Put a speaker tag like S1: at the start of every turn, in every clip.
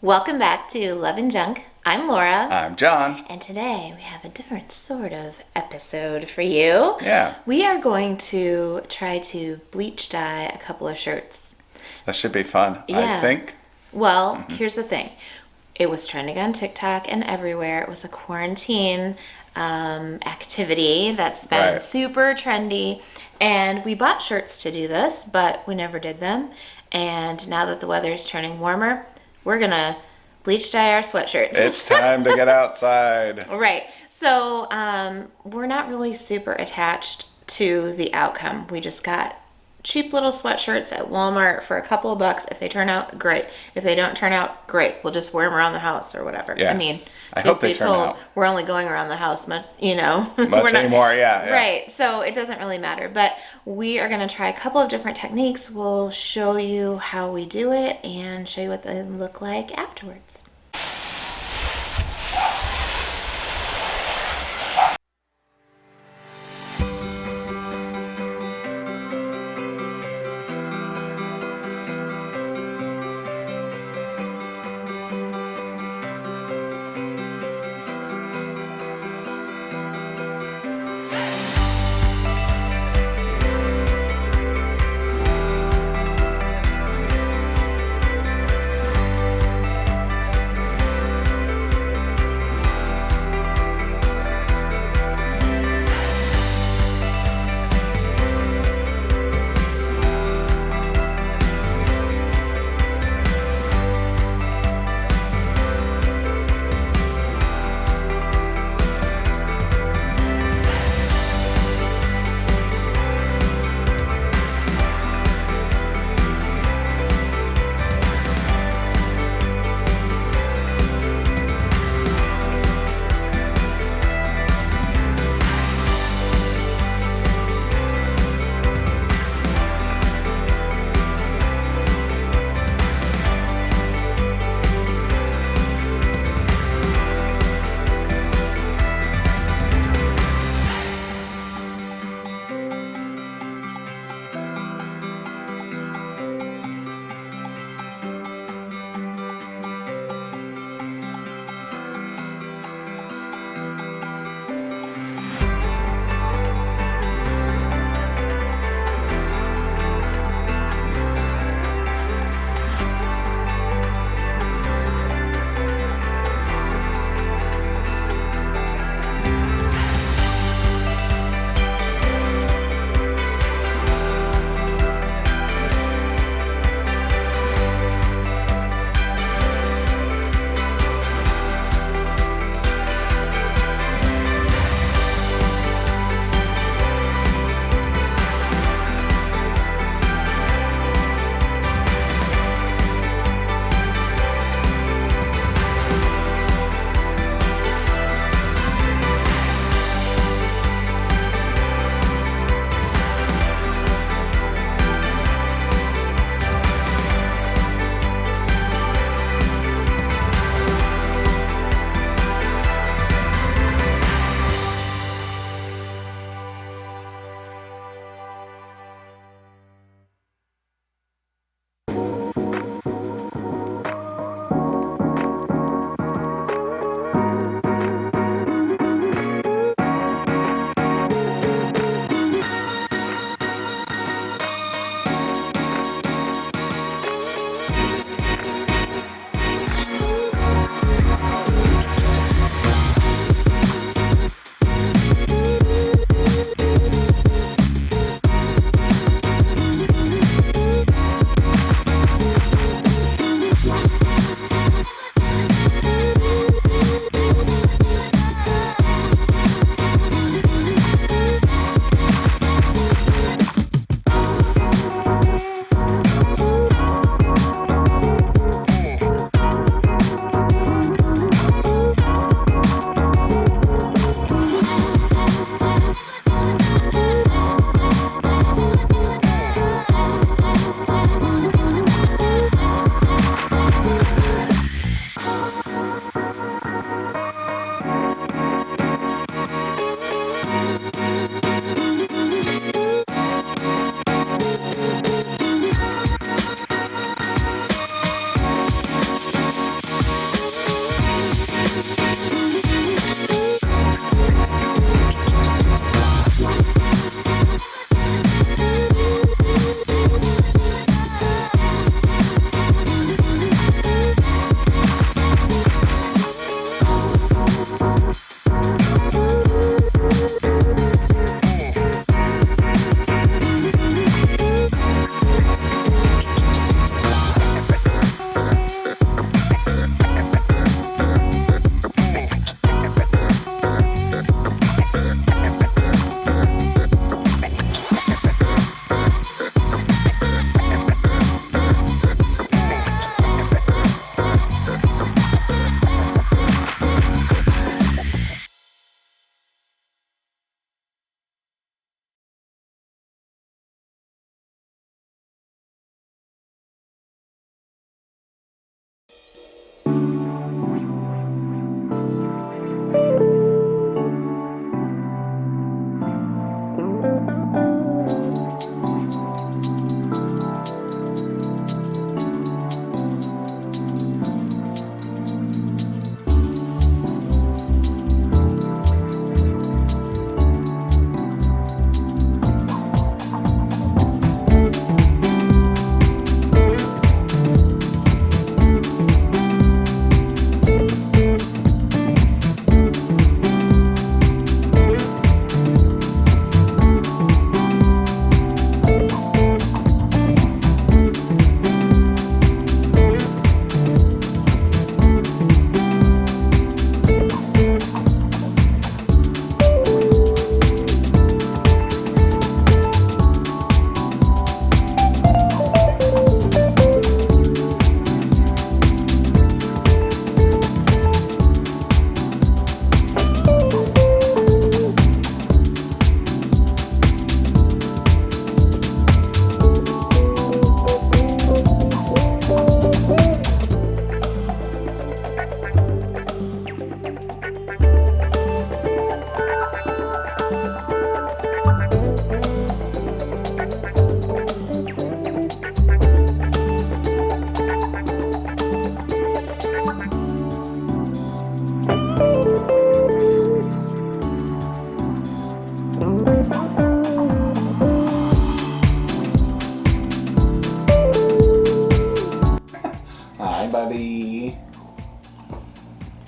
S1: Welcome back to Love and Junk. I'm Laura.
S2: I'm John.
S1: And today we have a different sort of episode for you.
S2: Yeah.
S1: We are going to try to bleach dye a couple of shirts.
S2: That should be fun,
S1: Yeah.
S2: I think.
S1: Well, here's the thing. It was trending on TikTok and everywhere. It was a quarantine activity that's been
S2: Right.
S1: super trendy. And we bought shirts to do this, but we never did them. And now that the weather is turning warmer, we're going to bleach dye our sweatshirts.
S2: It's time to get outside.
S1: Right. So we're not really super attached to the outcome. We just got cheap little sweatshirts at Walmart for a couple of bucks. If they turn out, great. If they don't turn out, great. We'll just wear them around the house or whatever.
S2: Yeah.
S1: I mean,
S2: I hope they
S1: truth be
S2: turn
S1: told,
S2: out.
S1: we're only going around the house, much,
S2: Much
S1: we're not-
S2: anymore, yeah.
S1: Right. So it doesn't really matter. But we are going to try a couple of different techniques. We'll show you how we do it and show you what they look like afterwards.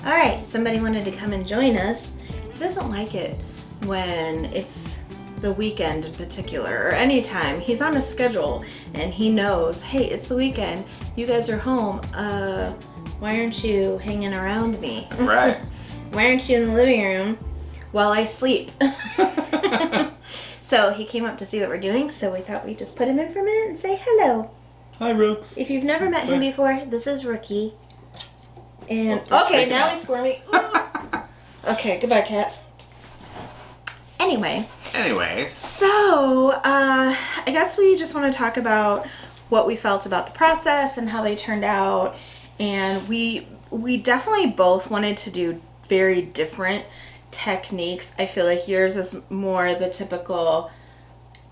S1: All right, somebody wanted to come and join us. He doesn't like it when it's the weekend in particular, or any time. He's on a schedule and he knows, hey, it's the weekend. You guys are home. Why aren't you hanging around me?
S2: Right.
S1: Why aren't you in the living room while I sleep? So he came up to see what we're doing, so we thought we'd just put him in for a minute and say hello.
S2: Hi, Rooks.
S1: If you've never met him before, this is Rookie. And
S2: Oh,
S1: okay,
S2: freaking
S1: now
S2: out.
S1: he's squirmy. Okay, goodbye, cat. Anyways, so I guess we just want to talk about what we felt about the process and how they turned out. And we definitely both wanted to do very different techniques. I feel like yours is more the typical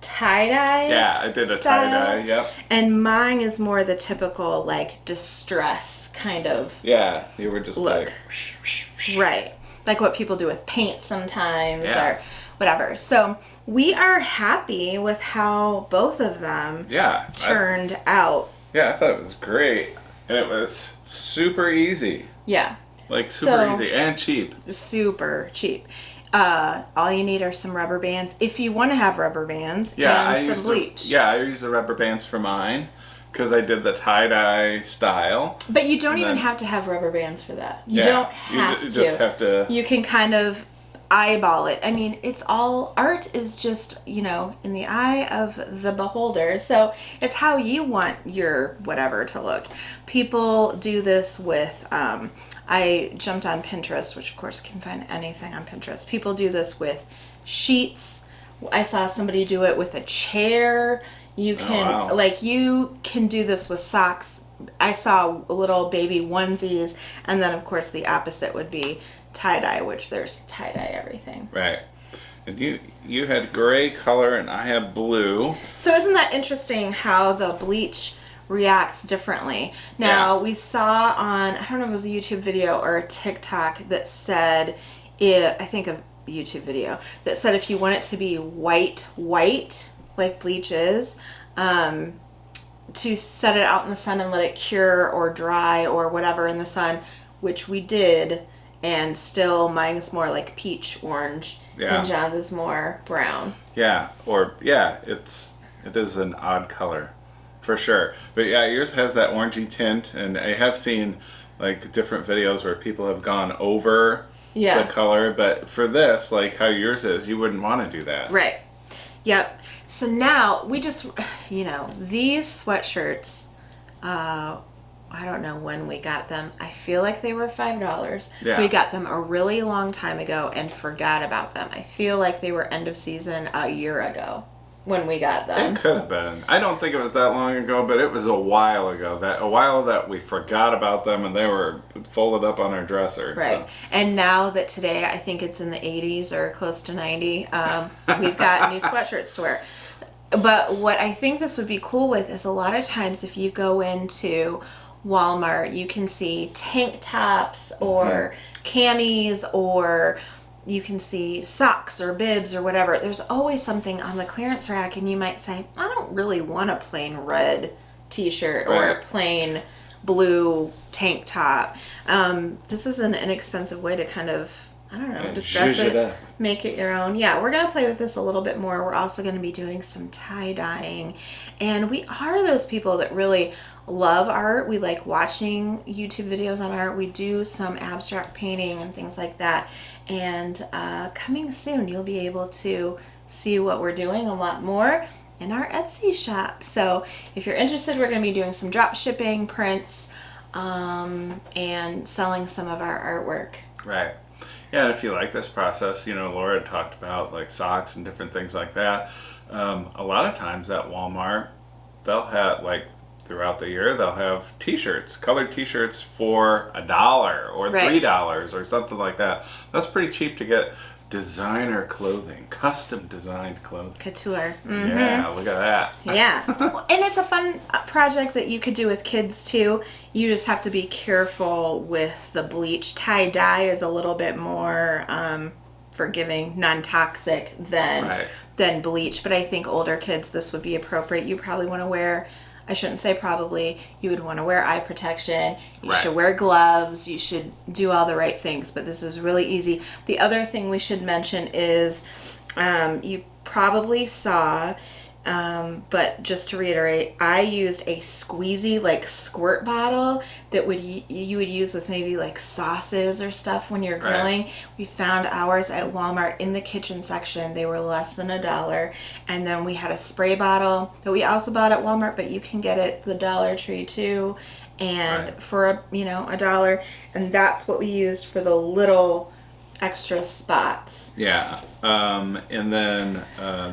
S1: tie-dye.
S2: Yeah, I did a
S1: style,
S2: tie-dye, yep.
S1: And mine is more the typical like distress kind of
S2: Yeah, you were just
S1: look.
S2: like... Whoosh, whoosh, whoosh.
S1: Right. Like what people do with paint sometimes
S2: Yeah.
S1: or whatever. So we are happy with how both of them turned out.
S2: Yeah, I thought it was great. And it was super easy.
S1: Yeah.
S2: Like super
S1: So-
S2: easy and cheap.
S1: Super cheap. All you need are some rubber bands. If you want to have rubber bands
S2: Yeah,
S1: and some bleach.
S2: I used the rubber bands for mine because I did the tie-dye style.
S1: But you don't
S2: And
S1: even
S2: then-
S1: have to have rubber bands for that. You
S2: Yeah,
S1: don't have
S2: you
S1: to.
S2: just have to...
S1: You can kind of eyeball it. I mean, it's all art is just, in the eye of the beholder. So it's how you want your whatever to look. People do this with, I jumped on Pinterest, which of course you can find anything on Pinterest. People do this with sheets. I saw somebody do it with a chair. You can,
S2: wow.
S1: you can do this with socks. I saw little baby onesies, and then of course the opposite would be tie-dye, which there's tie-dye everything.
S2: Right. And you had gray color and I have blue.
S1: So isn't that interesting how the bleach reacts differently? Now, we saw on, I don't know if it was a YouTube video or a TikTok that said, I think a YouTube video, that said if you want it to be white, like bleach is, to set it out in the sun and let it cure or dry or whatever in the sun, which we did, and still mine is more like peach orange and John's is more brown.
S2: Yeah, it is an odd color for sure. But yeah, yours has that orangey tint, and I have seen like different videos where people have gone over the color, but for this, like how yours is, you wouldn't want to do that.
S1: Right. Yep. So now we just, these sweatshirts, I don't know when we got them. I feel like they were $5.
S2: Yeah.
S1: We got them a really long time ago and forgot about them. I feel like they were end of season a year ago when we got them.
S2: It could have been. I don't think it was that long ago, but it was a while ago. That we forgot about them and they were folded up on our dresser.
S1: Right.
S2: So.
S1: And now that today, I think it's in the 80s or close to 90, we've got new sweatshirts to wear. But what I think this would be cool with is a lot of times if you go into Walmart, you can see tank tops or camis, or you can see socks or bibs or whatever. There's always something on the clearance rack, and you might say, I don't really want a plain red t-shirt or a plain blue tank top. This is an inexpensive way to kind of, I don't know, distress it, make it your own. Yeah, we're going to play with this a little bit more. We're also going to be doing some tie-dyeing. And we are those people that really love art. We like watching YouTube videos on art. We do some abstract painting and things like that. And coming soon, you'll be able to see what we're doing a lot more in our Etsy shop. So if you're interested, we're going to be doing some drop shipping prints and selling some of our artwork.
S2: Right. Yeah, and if you like this process, Laura had talked about like socks and different things like that. A lot of times at Walmart, they'll have throughout the year, they'll have t-shirts, colored t-shirts for $1 or $3 or something like that. That's pretty cheap to get designer clothing, custom designed clothing.
S1: Couture. Mm-hmm.
S2: Yeah, look at that.
S1: Yeah. And it's a fun project that you could do with kids too. You just have to be careful with the bleach. Tie-dye is a little bit more forgiving, non-toxic than bleach. But I think older kids, this would be appropriate. You probably want to wear I shouldn't say probably, you would want to wear eye protection, you
S2: Right.
S1: should wear gloves, you should do all the right things, but this is really easy. The other thing we should mention is you probably saw, but just to reiterate, I used a squeezy like squirt bottle that you would use with maybe like sauces or stuff when you're grilling.
S2: Right.
S1: We found ours at Walmart in the kitchen section. They were less than $1. And then we had a spray bottle that we also bought at Walmart, but you can get it at the Dollar Tree too, and
S2: Right.
S1: for $1. And that's what we used for the little extra spots.
S2: Yeah. And then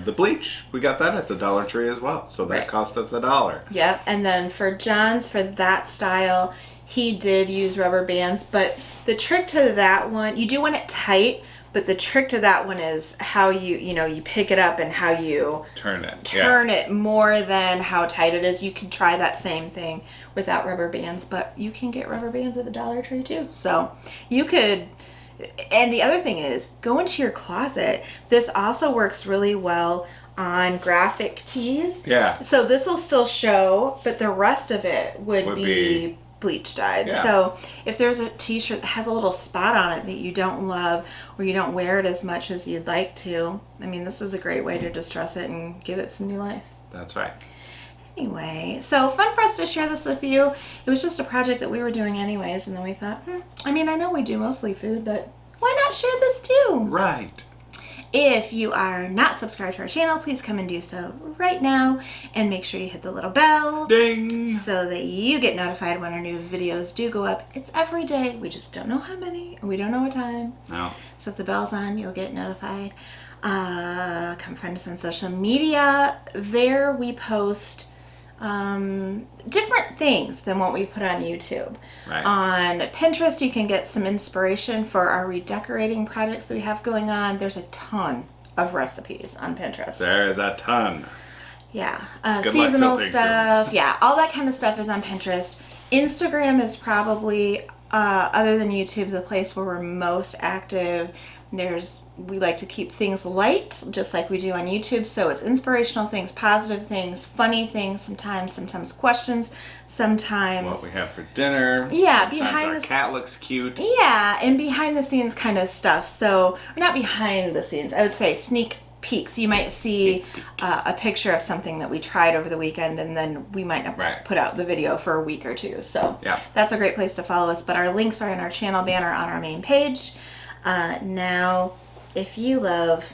S2: the bleach, we got that at the Dollar Tree as well. So that
S1: Right.
S2: cost us $1.
S1: Yep. And then for John's, for that style, he did use rubber bands. But the trick to that one, you do want it tight, but the trick to that one is how you pick it up and how you
S2: Turn it.
S1: turn it more than how tight it is. You can try that same thing without rubber bands, but you can get rubber bands at the Dollar Tree too. So you could. And the other thing is, go into your closet. This also works really well on graphic tees.
S2: Yeah.
S1: So this will still show, but the rest of it would be bleach dyed.
S2: Yeah.
S1: So if there's a t-shirt that has a little spot on it that you don't love, or you don't wear it as much as you'd like to, I mean, this is a great way to distress it and give it some new life.
S2: That's right.
S1: Anyway, so fun for us to share this with you. It was just a project that we were doing anyways, and then we thought, I mean, I know we do mostly food, but why not share this too?
S2: Right.
S1: If you are not subscribed to our channel, please come and do so right now, and make sure you hit the little bell
S2: Ding.
S1: so that you get notified when our new videos do go up. It's every day. We just don't know how many, and we don't know what time.
S2: No.
S1: So if the bell's on, you'll get notified. Come find us on social media. There we post different things than what we put on YouTube.
S2: Right.
S1: On Pinterest, you can get some inspiration for our redecorating projects that we have going on. There's a ton of recipes on Pinterest.
S2: There is a ton.
S1: Yeah.
S2: Good luck
S1: Seasonal
S2: filtering
S1: stuff. Yeah. All that kind of stuff is on Pinterest. Instagram is probably, other than YouTube, the place where we're most active. We like to keep things light, just like we do on YouTube. So it's inspirational things, positive things, funny things, sometimes questions, sometimes
S2: What we have for dinner.
S1: Yeah,
S2: Sometimes
S1: behind
S2: our
S1: the
S2: cat looks cute.
S1: yeah, and behind the scenes kind of stuff. So, or not behind the scenes, I would say sneak peeks. You might see a picture of something that we tried over the weekend, and then we might not
S2: Right.
S1: put out the video for a week or two. So
S2: Yeah.
S1: that's a great place to follow us. But our links are in our channel banner on our main page. Now, if you love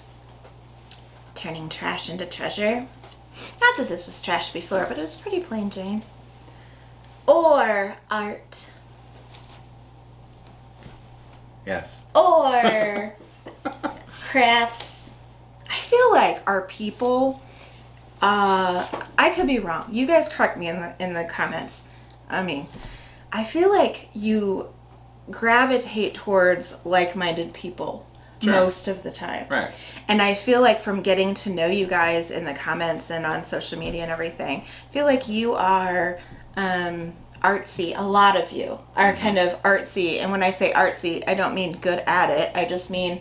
S1: turning trash into treasure, not that this was trash before, but it was pretty plain Jane, or art,
S2: Yes.
S1: or crafts, I feel like our people, I could be wrong. You guys correct me in the comments. I mean, I feel like you gravitate towards like-minded people.
S2: Sure.
S1: Most of the time.
S2: Right.
S1: And I feel like from getting to know you guys in the comments and on social media and everything, I feel like you are artsy. A lot of you are kind of artsy. And when I say artsy, I don't mean good at it. I just mean,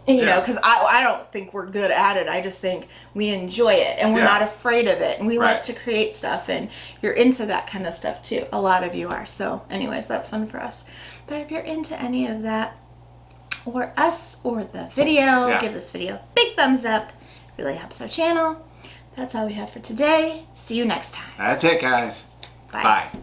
S1: you know, because I don't think we're good at it. I just think we enjoy it and we're not afraid of it. And we like to create stuff. And you're into that kind of stuff too. A lot of you are. So anyways, that's fun for us. But if you're into any of that, or us, or the video, give this video a big thumbs up. It really helps our channel. That's all we have for today. See you next time.
S2: That's it, guys.
S1: Bye.
S2: Bye.